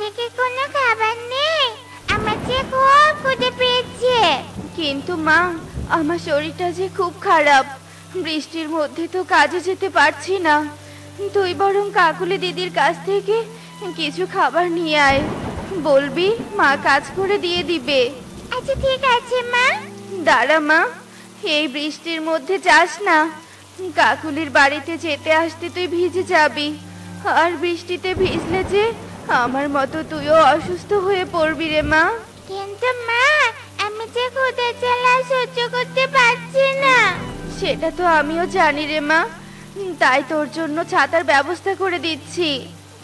ঘরে কি কোনো খাবার নেই? আমার যে খুব ক্ষুধা পেয়েছে। কিন্তু মা, আমার শরীরটা যে খুব খারাপ, বৃষ্টির মধ্যে তো কাজে যেতে পারছি না। তুই বরং কাকুলি দিদির কাছ থেকে কিছু খাবার নিয়ে আয়, বলবি মা কাজ করে দিয়ে দিবে। আচ্ছা ঠিক আছে মা। দাঁড়া মা, এই বৃষ্টির মধ্যে যাস না, কাকুলির বাড়িতে যেতে আসতে তুই ভিজে যাবি, আর বৃষ্টিতে ভিজলে যে আমার মতো তুইও অসুস্থ হয়ে পড়বি রে মা। কিন্তু মা, আমি যে ক্ষুধার জ্বালা সহ্য করতে পারছি না। সেটা তো আমিও জানি রে মা, তাই তোর জন্য ছাতার ব্যবস্থা করে দিচ্ছি।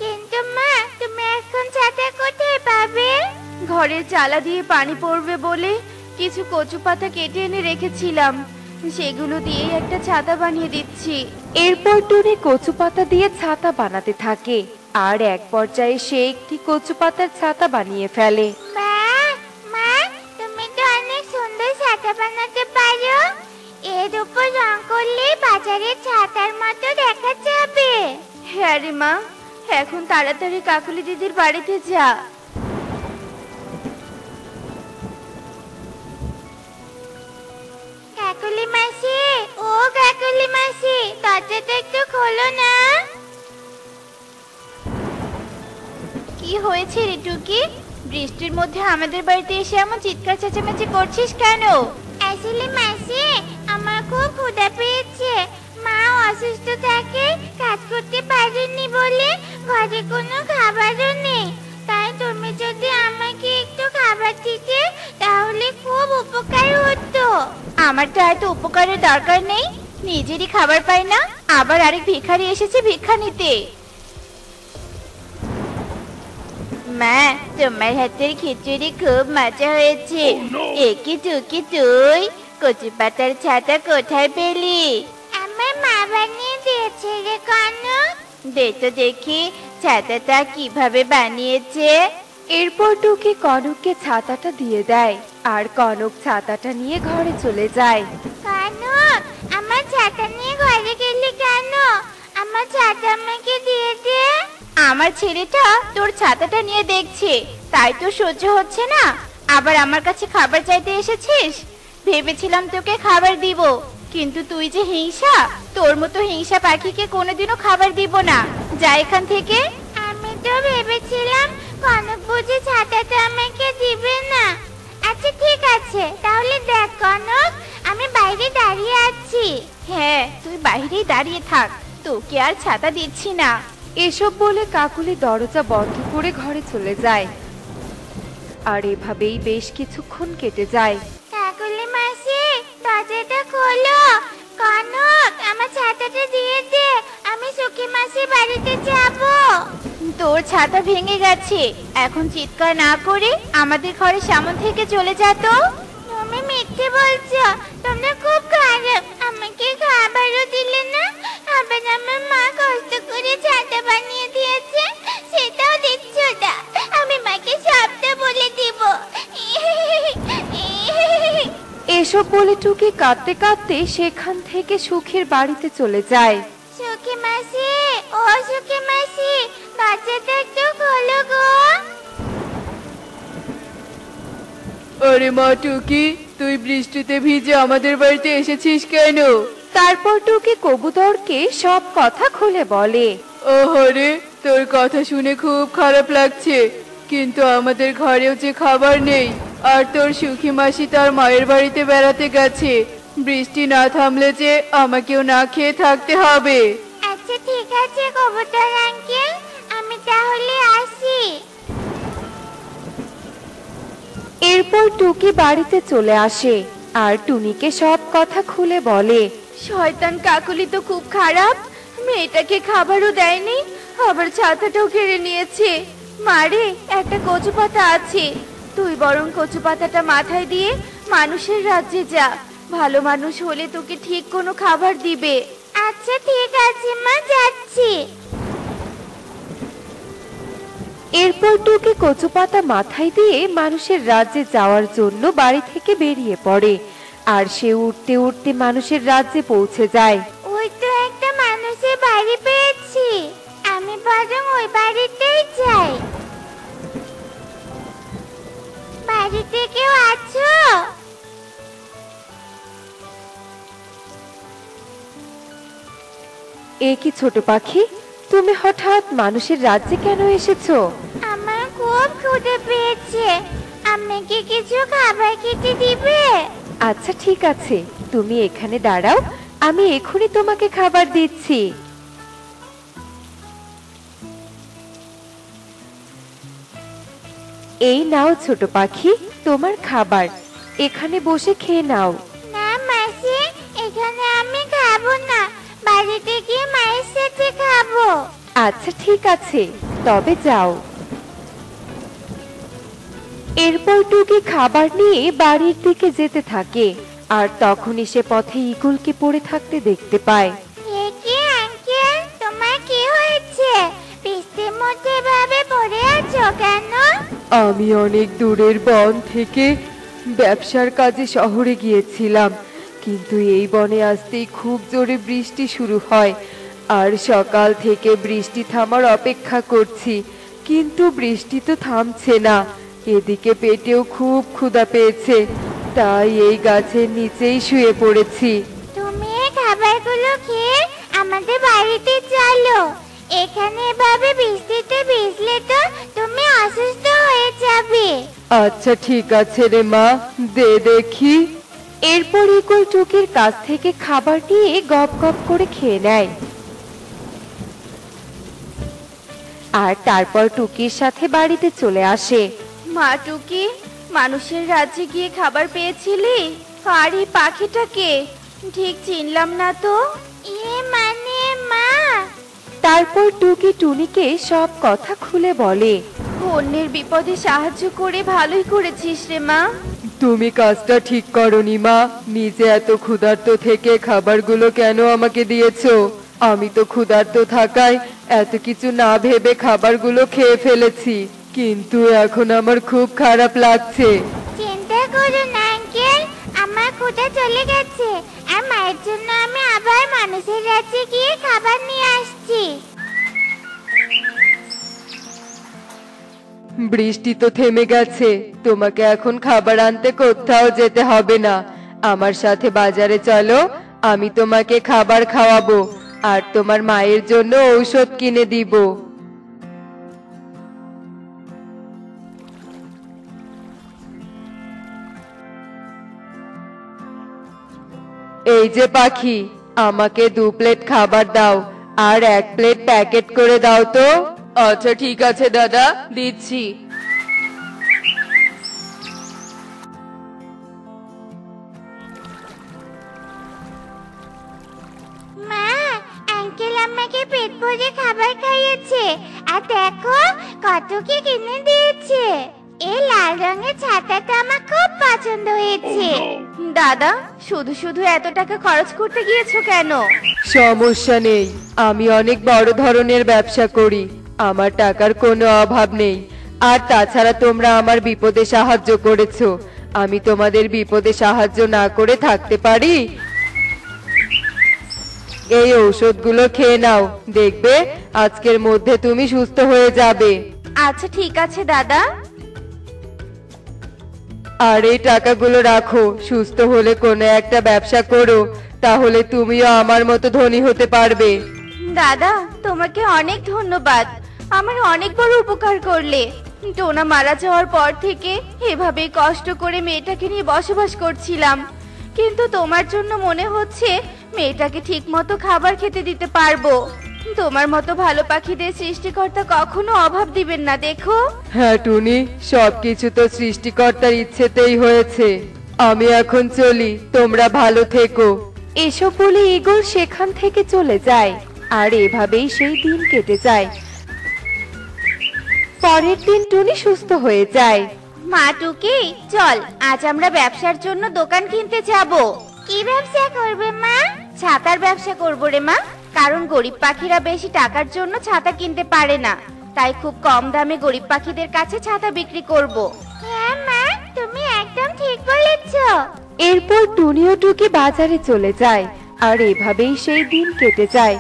কিন্তু মা, তুমি এখন ছাতা কোথায় পাবে? ঘরের চালা দিয়ে পানি পড়বে বলে কিছু কচু পাতা কেটে এনে রেখেছিলাম, সেগুলো দিয়ে একটা ছাতা বানিয়ে দিচ্ছি। এরপর টুনি কচু পাতা দিয়ে ছাতা বানাতে থাকে, আর এক পর্যায়ে সে একটি কচু পাতার ছাতা বানিয়ে ফেলে। বাহ মা, তুমি তো অনেক সুন্দর ছাতা বানাতে পারো। এর উপর রং করলে বাজারের ছাতার মতো দেখা যাবে। হ্যাঁ রে মা, এখন তাড়াতাড়ি কাকুলি দিদির বাড়িতে যা। কাকুলি মাসি, ও কাকুলি মাসি, দরজাটা একটু খোলো না। কি হয়েছে রে টুকি? বৃষ্টির মধ্যে আমাদের বাড়িতে এসে এমন চিৎকার চেঁচামেচি করছিস কেন? আসলে মাসি, আমার খুব ক্ষুধা পেয়েছে। মা অসুস্থ থাকে, কাজ করতে পারেনি বলে ঘরে কোনো খাবারও নেই। তাই তুমি যদি আমাকে একটু খাবার দিতে তাহলে খুব উপকার হতো। আমার তো এত উপকারের দরকার নেই, নিজেরই খাবার পাই না, আবার আরেক ভিখারি এসেছে ভিক্ষা নিতে। মা, তোমার হাতের খিচুড়ি খুব মজা হয়েছে। একি টুকি, তুই কচু পাতার ছাতা কোথায় পেলি? আমার মা বানিয়ে দিয়েছে রে কনক। দে তো দেখি ছাতাটা কিভাবে বানিয়েছে। এরপর টুকি কনককে ছাতাটা দিয়ে দেয়, আর কনক ছাতাটা নিয়ে ঘরে চলে যায়। কনক, আমার ছাতা নিয়ে ঘরে গেলি কেন? আমার ছাতা আমাকে দিয়ে দে। আমার ছেলেটা তোর ছাতাটা নিয়ে দেখছে, তাই তো সহ্য হচ্ছে না, আবার আমার কাছে খাবার চাইতে এসেছিস। ভেবেছিলাম তোকে খাবার দিব, কিন্তু তুই যে হিংসা, তোর মতো হিংসা পাখিকে কোনোদিনও খাবার দিব না। যা এখান থেকে। আমি তো ভেবেছিলাম কনক বুঝি ছাতাটা আমাকে দিবে না। আচ্ছা ঠিক আছে, তাহলে দেখ কনক, আমি বাইরে দাঁড়িয়ে আছি। হ্যাঁ, তুই বাইরেই দাঁড়িয়ে থাক, তোকে আর ছাতা দিচ্ছি না। এসব বলে কাকুলি দরজা বন্ধ করে ঘরে চলে যায়, আর এভাবেই বেশ কিছুক্ষণ কেটে যায়। কাকুলি মাসি, দরজাটা খোলো। কনক, আমার ছাতাটা দিয়ে দে, আমি সুখী মাসি বাড়িতে যাব। তোর ছাতা ভেঙে গেছে, এখন চিৎকার না করে আমাদের ঘরের সামনে থেকে চলে যা তো। তুমি মিথ্যে বলছো, তোমরা খুব খারাপ। আমাকে খাবারও দিলে না, আবার আমার মা কষ্ট করে ছাতা বানিয়ে দিয়েছে সেটাও দিচ্ছ না। আমি মাকে সবটা বলে দিব। এসব বলে টুকি কাঁদতে কাঁদতে সেখান থেকে সুখীর বাড়িতে চলে যায়। সুখী মাসি, ও সুখী মাসি, দরজাটা একটু খোলো গো। আরে মা টুকি, তুই বৃষ্টিতে ভিজে আমাদের বাড়িতে এসেছিস কেন? তারপর টুকি কবুতরকে সব কথা খুলে বলে। ওহরে, তোর কথা শুনে খুব খারাপ লাগছে, কিন্তু আমাদের ঘরেও যে খাবার নেই, আর তোর সুখী মাসি তার মায়ের বাড়িতে বেড়াতে গেছে। বৃষ্টি না থামলে যে আমাকেও না খেয়ে থাকতে হবে। আচ্ছা ঠিক আছে কবুতর আঙ্কেল, আমি তাহলে আসি। এরপর টুকি বাড়িতে চলে আসে আর টুনিকে সব কথা খুলে বলে। শয়তান কাকুলি তো খুব খারাপ, মেয়েটাকে খাবারও দেয়নি, আবার ছাতাটাও কেড়ে নিয়েছে। মারে, একটা কচু পাতা আছে, তুই বরং কচু পাতাটা মাথায় দিয়ে মানুষের রাজ্যে যা, ভালো মানুষ হলে তোকে ঠিক কোনো খাবার দিবে। আচ্ছা ঠিক আছে মা, যাচ্ছি। এরপর টুকি কচু পাতা মাথায় দিয়ে মানুষের রাজ্যে যাওয়ার জন্য বাড়ি থেকে বেরিয়ে পড়ে, আর সে উঠতে উঠতে মানুষের রাজ্যে পৌঁছে যায়। ওই তো একটা মানুষের বাড়ি পেয়েছি, আমি বরং ওই বাড়িতেই যাই। বাড়িতে কেউ আছো? এ কি ছোট পাখি, তুমি হঠাৎ মানুষের রাজ্যে কেন এসেছো? আমার খুব ক্ষুধা পেয়েছে, আমাকে কিছু খাবার খেতে দিবে? আচ্ছা ঠিক আছে, তুমি এখানে দাঁড়াও, আমি এখনই তোমাকে খাবার দিচ্ছি। এই নাও ছোট পাখি, তোমার খাবার, এখানে বসে খেয়ে নাও। না মাসি, এখানে আমি খাবো না, বাড়িতে গিয়ে মায়ের সাথে খাবো। আচ্ছা ঠিক আছে, তবে যাও। এরপর টুকি খাবার নিয়ে বাড়ির দিকে যেতে থাকে, আর তখনই সে পথে ঈগলকে পড়ে থাকতে দেখতে পায়। এ কি আঙ্কেল, তোমার কি হয়েছে? বৃষ্টির মধ্যে এভাবে পড়ে আছো কেন? আমি অনেক দূরের বন থেকে ব্যবসার কাজে শহরে গিয়েছিলাম, কিন্তু এই বনে আসতেই খুব জোরে বৃষ্টি শুরু হয়, আর সকাল থেকে বৃষ্টি থামার অপেক্ষা করছি, কিন্তু বৃষ্টি তো থামছে না। এদিকে পেটেও খুব ক্ষুধা পেয়েছে, তাই এই গাছের নিচেই শুয়ে পড়েছি। তুমি এই খাবারগুলো খেয়ে আমাদের বাড়িতে চলো, এখানে এভাবে বৃষ্টিতে ভিজলে তো তুমি অসুস্থ হয়ে যাবে। আচ্ছা ঠিক আছে রে মা, দে দেখি। এরপর ঈগল টুকির কাছ থেকে খাবার নিয়ে গপ গপ করে খেয়ে নেয়, আর তারপর টুকির সাথে বাড়িতে চলে আসে। মা টুকি, মানুষের রাজ্যে গিয়ে খাবার পেয়েছিলি? আর এই পাখিটাকে ঠিক চিনলাম না তো। মানে মা? তারপর টুকি টুনিকে সব কথা খুলে বলে। অন্যের বিপদে সাহায্য করে ভালোই করেছিস রে মা। তুমি কাজটা ঠিক করনি মা, নিজে এত ক্ষুধার্ত থেকে খাবারগুলো কেন আমাকে দিয়েছো? আমি তো ক্ষুধার্ত থাকায় এত কিছু না ভেবে খাবারগুলো খেয়ে ফেলেছি, কিন্তু এখন আমার খুব খারাপ লাগছে। চিন্তা করো না আঙ্কেল, আমার ক্ষুধা চলে গেছে, আর মায়ের জন্য আমি আবার মানুষের রাজ্যে গিয়ে খাবার নিয়ে আসছি। বৃষ্টি তো থেমে গেছে, তোমাকে এখন খাবার আনতে কোথাও যেতে হবে না, আমার সাথে বাজারে চলো, আমি তোমাকে খাবার খাওয়াবো, আর তোমার মায়ের জন্য ঔষধ কিনে দিব। এই যে পাখি, আমাকে 2 প্লেট খাবার দাও, আর 1 প্লেট প্যাকেট করে দাও তো। আচ্ছা ঠিক আছে দাদা, দিচ্ছি। মা, আঙ্কেল আমাকে পেট ভরে খাবার খাইয়েছে, আর দেখো কত কি কিনে দিয়েছে। এই লাল রঙের ছাতাটা আমার খুব পছন্দ হয়েছে। দাদা, শুধু শুধু এত টাকা খরচ করতে গিয়েছো কেন? সমস্যা নেই, আমি অনেক বড় ধরনের ব্যবসা করি, আমার টাকার কোনো অভাব নেই, আর তাছাড়া তোমরা আমার বিপদে সাহায্য করেছো, আমি তোমাদের বিপদে সাহায্য না করে থাকতে পারি? এই ঔষধগুলো খেয়ে নাও, দেখবে আজকের মধ্যে তুমি সুস্থ হয়ে যাবে। আচ্ছা ঠিক আছে দাদা। আর এই টাকাগুলো রাখো, সুস্থ হলে কোনো একটা ব্যবসা করো, তাহলে তুমিও আমার মতো ধনী হতে পারবে। দাদা, তোমাকে অনেক ধন্যবাদ, আমার অনেক বড় উপকার করলে। টোনা মারা যাওয়ার পর থেকে এভাবেই কষ্ট করে মেয়েটাকে নিয়ে বসবাস করছিলাম, কিন্তু তোমার জন্য মনে হচ্ছে মেয়েটাকে ঠিক মতো খাবার খেতে দিতে পারবো। তোমার মতো ভালো পাখিদের সৃষ্টিকর্তা কখনো অভাব দিবেন না, দেখো। হ্যাঁ টুনি, সবকিছু তো সৃষ্টিকর্তার ইচ্ছেতেই হয়েছে। আমি এখন চলি, তোমরা ভালো থেকো। এসব বলে ঈগল সেখান থেকে চলে যায়, আর এভাবেই সেই দিন কেটে যায়। পরের দিন টুনি সুস্থ হয়ে যায়। মা টুকি, চল আজ আমরা ব্যবসার জন্য দোকান কিনতে যাব। কি ব্যবসা করবে মা? ছাতার ব্যবসা করবো রে মা, কারণ গরিব পাখিরা বেশি টাকার জন্য ছাতা কিনতে পারে না, তাই খুব কম দামে গরিব পাখিদের কাছে ছাতা বিক্রি করব। হ্যাঁ মা, তুমি একদম ঠিক বলেছো। এরপর টুনি ও টুকি বাজারে চলে যায়, আর এভাবেই সেই দিন কেটে যায়।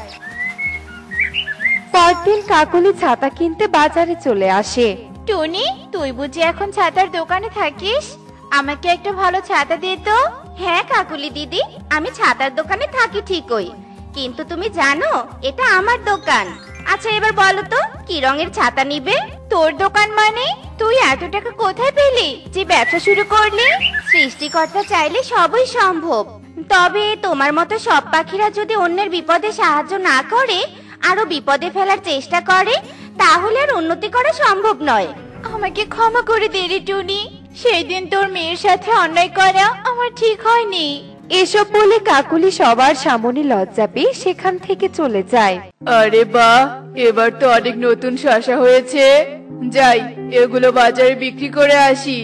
পরদিন কাকলি ছাতা কিনতে বাজারে চলে আসে। টুনি, তুই বুঝি এখন ছাতার দোকানে থাকিস? আমাকে একটা ভালো ছাতা দে তো। হ্যাঁ কাকুলি দিদি, আমি ছাতার দোকানে থাকি ঠিকই, কিন্তু তুমি জানো এটা আমার দোকান। আচ্ছা এবার বলো তো কি রঙের ছাতা নিবে? তোর দোকান মানে? তুই এত টাকা কোথায় পেলি যে ব্যবসা শুরু করলি? সৃষ্টিকর্তা চাইলে সবই সম্ভব। তবে তোমার মতো সব পাখিরা যদি অন্যের বিপদে সাহায্য না করে, আরো বিপদে ফেলার চেষ্টা করে, তাহলে আর উন্নতি করা সম্ভব নয়। আমাকে ক্ষমা করে দে রে টুনি, সেই দিন তোর মেয়ের সাথে অন্যায় করা আমার ঠিক হয়নি। এসব বলে কাকুলি সবার সামনে লজ্জা পেয়ে সেখান থেকে চলে যায়। আরে বাহ, এবার তো অনেক নতুন শসা হয়েছে। যাই, এগুলো বাজারে বিক্রি করে আসি,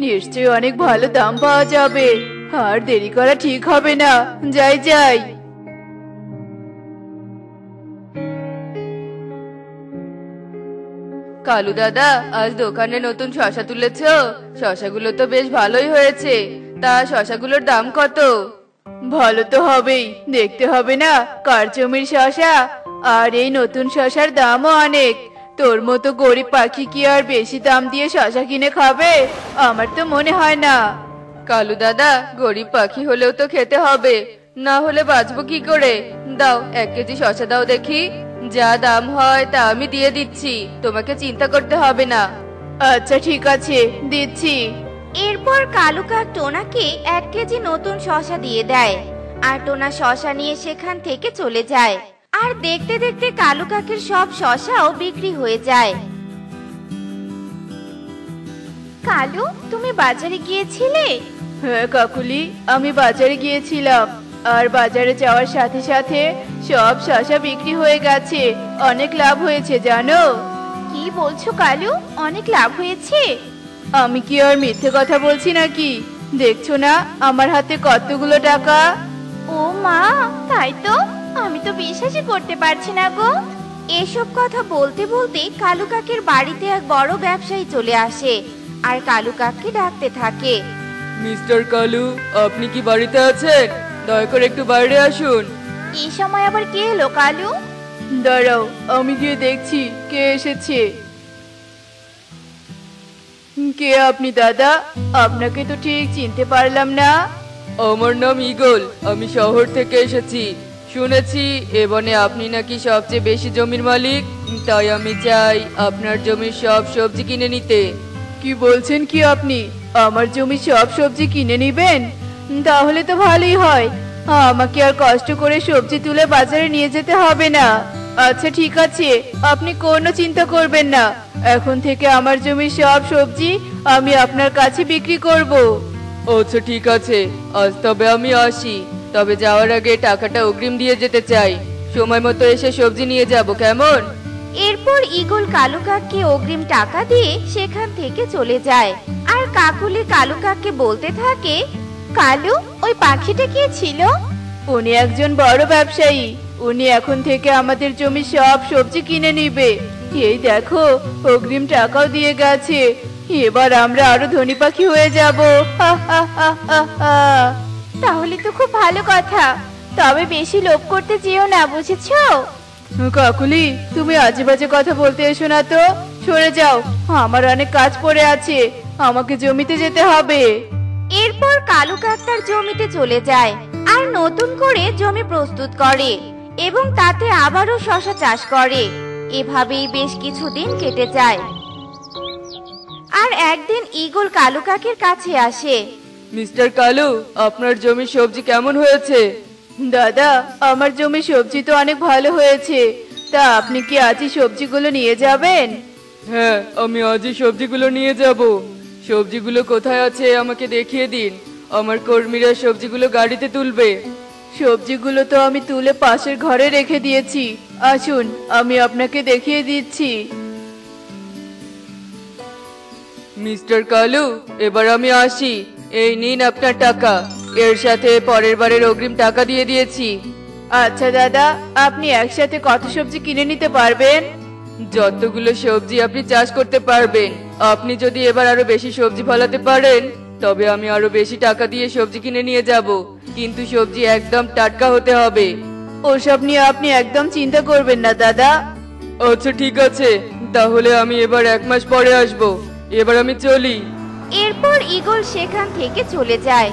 নিশ্চয়ই অনেক ভালো দাম পাওয়া যাবে। আর দেরি করা ঠিক হবে না, যাই যাই। কালু দাদা, আজ দোকানে নতুন শসা তুলেছো? শসাগুলো তো বেশ ভালোই হয়েছে, তা শসাগুলোর দাম কত? ভালো তো হবেই, দেখতে হবে না কার জমির শসা। আর এই নতুন শসার দামও অনেক। তোর মতো গরিব পাখি কি আর বেশি দাম দিয়ে শসা কিনে খাবে? আমার তো মনে হয় না। কালু দাদা, গরিব পাখি হলেও তো খেতে হবে, না হলে বাঁচবো কি করে? দাও 1 কেজি শসা দাও দেখি। যা দাম হয় তা আমি দিয়ে দিচ্ছি, তোমাকে চিন্তা করতে হবে না। আচ্ছা ঠিক আছে, দিচ্ছি। এরপর কালু কাক টোনাকে 1 কেজি নতুন শসা দিয়ে দেয়, আর টোনা শসা নিয়ে সেখান থেকে চলে যায়। আর দেখতে দেখতে কালু কাকের সব শসাও বিক্রি হয়ে যায়। কালু, তুমি বাজারে গিয়েছিলে? হ্যাঁ কাকুলি, আমি বাজারে গিয়েছিলাম, আর বাজারে যাওয়ার সাথে সাথে সব শসা বিক্রি হয়ে গেছে। অনেক লাভ হয়েছে জানো। কি বলছো কালু, অনেক লাভ হয়েছে? আমি কি আর মিথ্যে কথা বলছি নাকি? দেখছো না আমার হাতে কতগুলো টাকা। ও মা, তাই তো, আমি তো বিশ্বাসই করতে পারছি না গো। এসব কথা বলতে বলতে কালু কাকের বাড়িতে এক বড় ব্যবসায়ী চলে আসে, আর কালু কাককে ডাকতে থাকে। মিস্টার কালু, আপনি কি বাড়িতে আছেন? দয়া করে একটু বাইরে আসুন। এই সময় আবার কে এলো কালু? দাঁড়াও, আমি গিয়ে দেখছি কে এসেছে। কে আপনি দাদা? আপনাকে তো ঠিক চিনতে পারলাম না। আমার নাম ঈগল, আমি শহর থেকে এসেছি। শুনেছি এ বনে আপনি নাকি সবচেয়ে বেশি জমির মালিক, তাই আমি চাই আপনার জমির সব সবজি কিনে নিতে। কি বলছেন কি আপনি? আমার জমি সব সবজি কিনে নিবেন? তাহলে তো ভালোই হয়, আমাকে আর কষ্ট করে সবজি তুলে বাজারে নিয়ে যেতে হবে না। আচ্ছা ঠিক আছে, আপনি কোনো চিন্তা করবেন না, এখন থেকে আমার জমির সব সবজি আমি আপনার কাছে বিক্রি করব। আচ্ছা ঠিক আছে, আজ তবে আমি আসি। তবে যাওয়ার আগে টাকাটা অগ্রিম দিয়ে যেতে চাই, সময় মতো এসে সবজি নিয়ে যাব, কেমন? এরপর ঈগল কালু কাককে অগ্রিম টাকা দিয়ে সেখান থেকে চলে যায়। আর কাকুলি কালু কাককে বলতে থাকে, কালু, ওই পাখিটা কে ছিল? উনি একজন বড় ব্যবসায়ী, উনি এখন থেকে আমাদের জমির সব সবজি কিনে নিবে। এই দেখো, অগ্রিম টাকাও দিয়ে গেছে। এবার আমরা আরো ধনী পাখি হয়ে যাব। তাহলে তো খুব ভালো কথা, তবে বেশি লোভ করতে যেও না, বুঝেছো? কাকুলি, তুমি আজে বাজে কথা বলতে এসো না তো, সরে যাও, আমার অনেক কাজ পড়ে আছে, আমাকে জমিতে যেতে হবে। এরপর কালু কাক তার জমিতে চলে যায়, আর নতুন করে জমি প্রস্তুত করে এবং তাতে আবারও শসা চাষ করে। এভাবেই বেশ কিছুদিন কেটে যায়। আর একদিন ঈগল কালু কাকের কাছে আসে। মিস্টার কালু, আপনার জমির সবজি কেমন হয়েছে? দাদা, আমার জমির সবজি তো অনেক ভালো হয়েছে, তা আপনি কি আজই সবজিগুলো নিয়ে যাবেন? হ্যাঁ, আমি আজই সবজিগুলো নিয়ে যাব। সবজিগুলো কোথায় আছে আমাকে দেখিয়ে দিন, আমার কর্মীরা সবজিগুলো গাড়িতে তুলবে। সবজিগুলো তো আমি তুলে পাশের ঘরে রেখে দিয়েছি, আসুন আমি আপনাকে দেখিয়ে দিচ্ছি। মিস্টার কালু, এবার আমি আসি, এই নিন আপনার টাকা, এর সাথে পরের বারের অগ্রিম টাকা দিয়ে দিয়েছি। আচ্ছা দাদা, আপনি একসাথে কত সবজি কিনে নিতে পারবেন? যতগুলো সবজি আপনি চাষ করতে পারবেন। আপনি যদি এবার আরো বেশি সবজি ফলাতে পারেন, তবে আমি আরো বেশি টাকা দিয়ে সবজি কিনে নিয়ে যাব, কিন্তু সবজি একদম টাটকা হতে হবে। ওসব নিয়ে আপনি একদম চিন্তা করবেন না দাদা। আচ্ছা ঠিক আছে, তাহলে আমি এবার 1 মাস পরে আসব। এবার আমি চলি। এরপর ঈগল সেখান থেকে চলে যায়।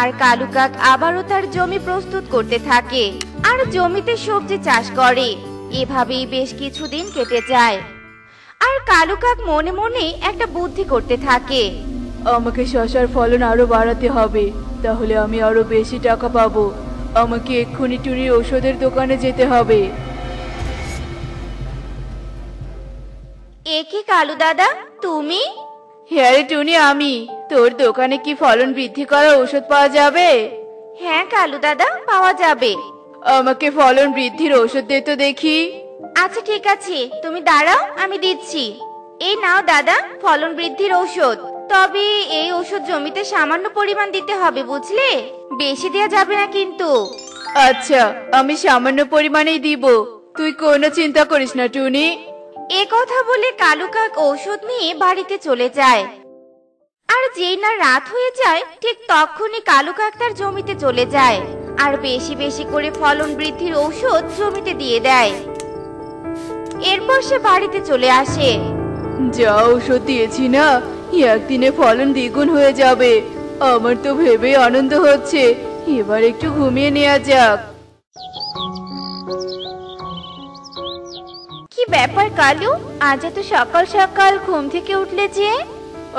আর কালু কাক আবারও তার জমি প্রস্তুত করতে থাকে আর জমিতে সবজি চাষ করে। এভাবেই বেশ কিছুদিন কেটে যায়। আর কালু কাক মনে মনে একটা বুদ্ধি করতে থাকে। আমাকে শশার ফলন আরো বাড়াতে হবে, তাহলে আমি আরো বেশি টাকা পাবো। আমাকে এক্ষুনি টুনির ঔষধের দোকানে যেতে হবে। এ কি কালু দাদা, তুমি? হ্যাঁ রে টুনি, আমি। তোর দোকানে কি ফলন বৃদ্ধি করার ঔষধ পাওয়া যাবে? হ্যাঁ কালু দাদা, পাওয়া যাবে। আমাকে ফলন বৃদ্ধির ঔষধ দে তো দেখি। আচ্ছা ঠিক আছে, তুমি দাঁড়াও, আমি দিচ্ছি। এই নাও দাদা, ফলন বৃদ্ধির ঔষধ। তবে এই ওষুধ জমিতে সামান্য পরিমাণ দিতে হবে, বুঝলে? বেশি দেয়া যাবে না কিন্তু। আচ্ছা, আমি সামান্য পরিমাণেই দিব। তুই কোনো চিন্তা করিস না টুনি। এ কথা বলে কালু কাক ঔষধ নিয়ে বাড়িতে চলে যায়। আর যেই না রাত হয়ে যায়, ঠিক তখনই কালু কাক তার জমিতে চলে যায় আর বেশি বেশি করে ফলন বৃদ্ধির ঔষধ জমিতে দিয়ে দেয়। এরপর সে বাড়িতে চলে আসে। যা ঔষধ দিয়েছি না, একদিনে ফলন দ্বিগুণ হয়ে যাবে। আমার তো ভেবে আনন্দ হচ্ছে। এবার একটু ঘুমিয়ে নেওয়া যাক। কি ব্যাপার কালু, আজ এত সকাল সকাল ঘুম থেকে উঠলে যে?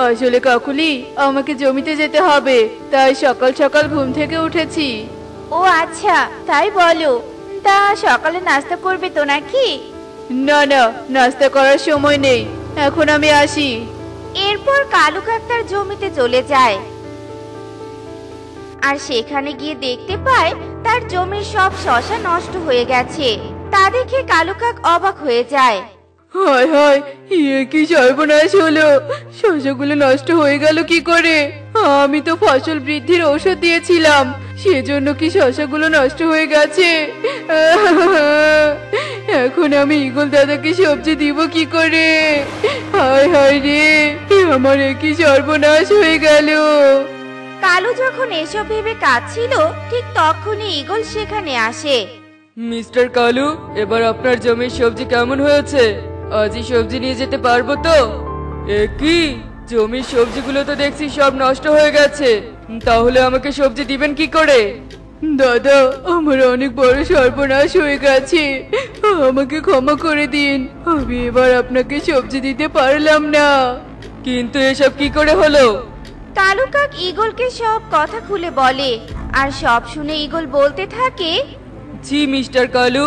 আসলে কাকুলি, আমাকে জমিতে যেতে হবে, তাই সকাল সকাল ঘুম থেকে উঠেছি। ও আচ্ছা, তাই বলো। তা সকালে নাস্তা করবে তো নাকি? না না, নাস্তা করার সময় নেই, এখন আমি আসি। এরপর কালু কাক তার জমিতে চলে যায় আর সেখানে গিয়ে দেখতে পায় তার জমির সব শসা নষ্ট হয়ে গেছে। তা দেখে কালু কাক অবাক হয়ে যায়। হায় হায়, এ কি সর্বনাশ হলো! শস্যগুলো নষ্ট হয়ে গেল কি করে? আমি তো ফসল বৃদ্ধির ঔষধ দিয়েছিলাম, সেজন্য কি শস্যগুলো নষ্ট হয়ে গেছে? এখন আমি ঈগল দাদাকে সবজি দিব কি করে? হায় হায় রে, আমার এ কি সর্বনাশ হয়ে গেল! কালু যখন এসব ভেবে কাঁদছিল, ঠিক তখনই ঈগল সেখানে আসে। মিস্টার কালু, এবার আপনার জমির সবজি কেমন হয়েছে? আজই সবজি নিয়ে যেতে পারবো তো? এ কি, জমির সবজিগুলো তো দেখছি সব নষ্ট হয়ে গেছে। তাহলে আমাকে সবজি দিবেন কি করে? দাদা, আমার অনেক বড় সর্বনাশ হয়ে গেছে, আমাকে ক্ষমা করে দিন। আমি এবার আপনাকে সবজি দিতে পারলাম না। কিন্তু এসব কি করে হলো? কালু কাক ঈগলকে সব কথা খুলে বলে আর সব শুনে ঈগল বলতে থাকে। জি মিস্টার কালু,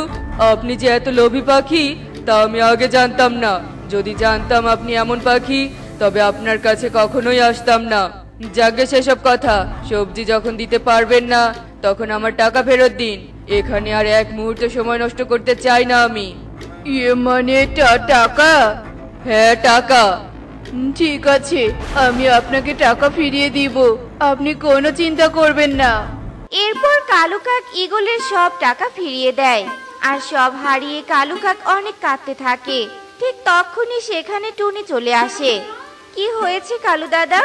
আপনি যে এত লোভী পাখি তা আমি আগে জানতাম না। যদি জানতাম আপনি এমন পাখি, তবে আপনার কাছে কখনোই আসতাম না। যাকে সেসব কথা, সবজি যখন দিতে পারবেন না তখন আমার টাকা ফেরত দিন। এখানে আর এক মুহূর্ত সময় নষ্ট করতে চাই না আমি। ইয়ে মানে টাকা? হ্যাঁ, টাকা। ঠিক আছে, আমি আপনাকে টাকা ফিরিয়ে দিব, আপনি কোনো চিন্তা করবেন না। এরপর কালু কাক ঈগলের সব টাকা ফিরিয়ে দেয় আর সব হারিয়ে কালু কাক অনেক কাঁদতে থাকে। ঠিক তখনই সেখানে টুনি চলে আসে। কি হয়েছে কালু দাদা,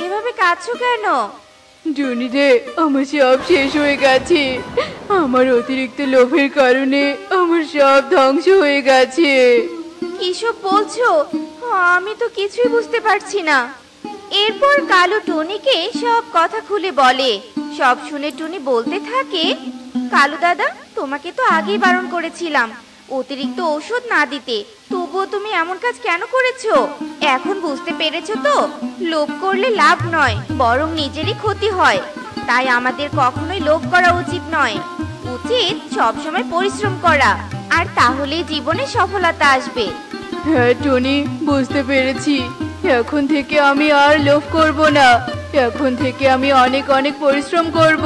এভাবে কাঁদছো কেন? টুনি রে, আমার সব শেষ হয়ে গেছে। আমার অতিরিক্ত লোভের কারণে আমার সব ধ্বংস হয়ে গেছে। কিসব বলছো? আমি তো কিছুই বুঝতে পারছি না। এরপর কালু টুনিকে সব কথা খুলে বলে। সব শুনে টুনি বলতে থাকে, কালু দাদা, তোমাকে তো আগেই বারণ করেছিলাম অতিরিক্ত ঔষধ না দিতে, তবুও তুমি এমন কাজ কেন করেছো? এখন বুঝতে পেরেছো তো, লোভ করলে লাভ নয়, বরং নিজেরই ক্ষতি হয়। তাই আমাদের কখনোই লোভ করা উচিত নয়, উচিত সবসময় পরিশ্রম করা, আর তাহলেই জীবনে সফলতা আসবে। হ্যাঁ টনি, বুঝতে পেরেছি। এখন থেকে আমি আর লোভ করব না, এখন থেকে আমি অনেক অনেক পরিশ্রম করব।